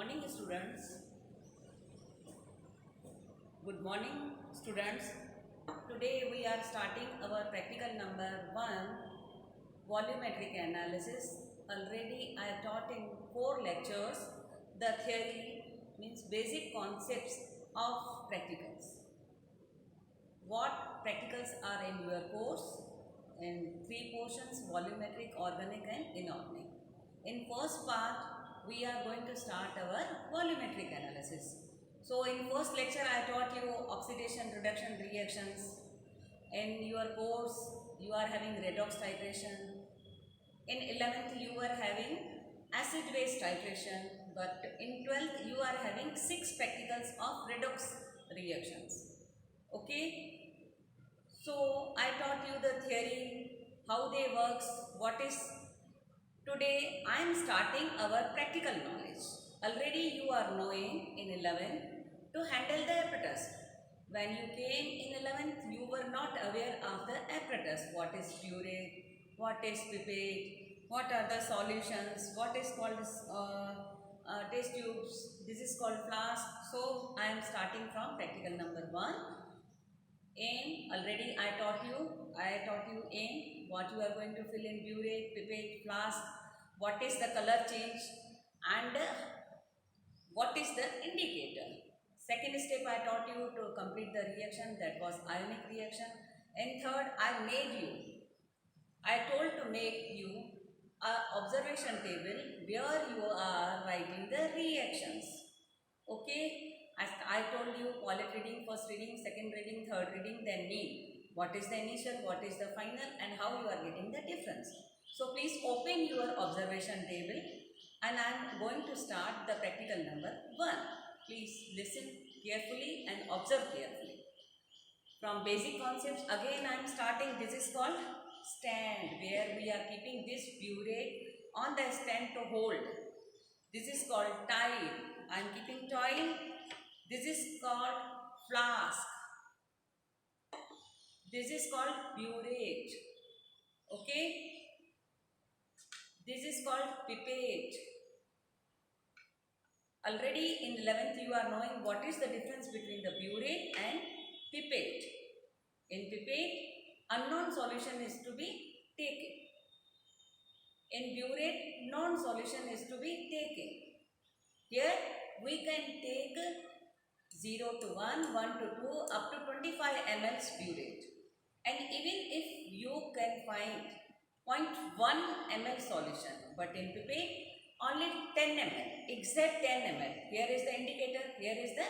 Morning students. Good morning students. Today we are starting our practical number 1, volumetric analysis. Already I taught in 4 lectures the theory, means basic concepts of practicals. What practicals are in your course? In 3 portions: volumetric, organic and inorganic. In first part we are going to start our volumetric analysis. So in first lecture I taught you oxidation reduction reactions. In your course you are having redox titration. In 11th you are having acid base titration, but in 12th you are having 6 practicals of redox reactions. Okay. So I taught you the theory, how they works, what is. Today I am starting our practical knowledge. Already you are knowing in 11th to handle the apparatus. When you came in 11th, you were not aware of the apparatus. What is burette, what is pipette, what are the solutions, what is called test tubes, this is called flask. So I am starting from practical number 1. Aim, already I taught you aim, what you are going to fill in burette, pipette, flask, what is the color change and what is the indicator. Second step I taught you to complete the reaction, that was ionic reaction. And third, I told to make you a observation table where you are writing the reactions. Okay, as I told you, quality reading, first reading, second reading, third reading, then mean. What is the initial, what is the final, and how you are getting the difference. So please open your observation table and I am going to start the practical number 1. Please listen carefully and observe carefully. From basic concepts, again I am starting. This is called stand, where we are keeping this burette on the stand to hold. This is called tile. I am keeping tile. This is called flask. This is called burette. Okay. This is called pipette. Already in 11th you are knowing what is the difference between the burette and pipette. In pipette, unknown solution is to be taken. In burette, known solution is to be taken. Here we can take 0 to 1, 1 to 2, up to 25 ml burette. And even if you can find 0.1 ml solution, but in pipette only 10 ml, exact 10 ml. Here is the indicator, here is the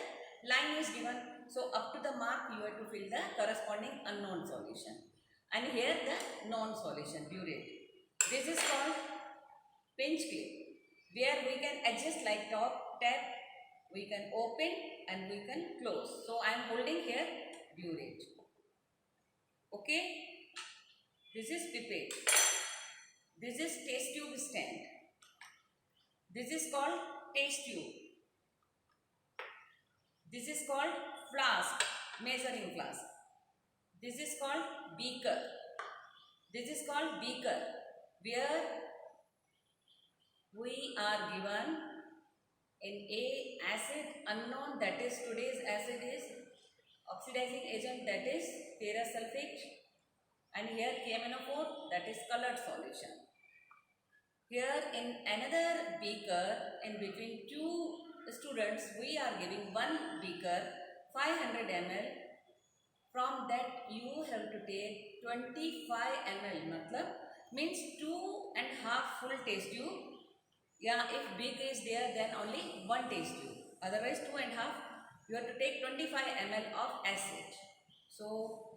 line is given. So up to the mark you have to fill the corresponding unknown solution. And here the known solution, burette. This is called pinch clip, where we can adjust like top, tab, we can open and we can close. So I am holding here burette. Okay. This is pipette. This is test tube stand. This is called test tube. This is called flask, measuring flask. This is called beaker. This is called beaker, where we are given in A acid unknown, that is today's acid is oxidizing agent, that is ferrous sulfate, and here KMnO4, that is colored solution. Here in another beaker, in between two students, we are giving one beaker 500 ml. From that you have to take 25 ml, matlab means 2.5 full test tube. Yeah, if big is there, then only one test tube. Otherwise 2.5, you have to take 25 ml of acid. So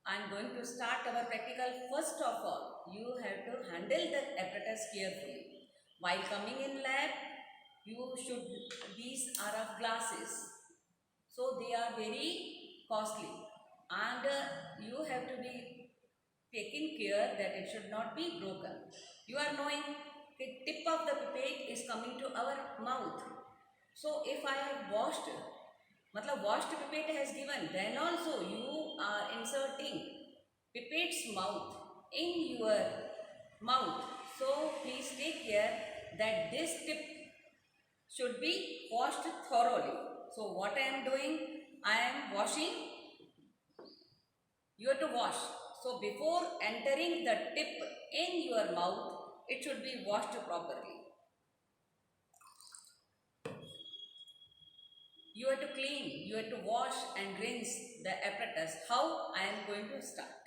I am going to start our practical. First of all, you have to handle the apparatus carefully. While coming in lab, these are of glasses. So they are very costly. And you have to be taking care that it should not be broken. You are knowing the tip of the pipette is coming to our mouth. So if I have washed pipette has given, then also you are inserting pipette's mouth in your mouth. So please take care that this tip should be washed thoroughly. So what I am doing, I am washing. You have to wash. So before entering the tip in your mouth, it should be washed properly. You have to clean, you have to wash and rinse the apparatus. How I am going to start.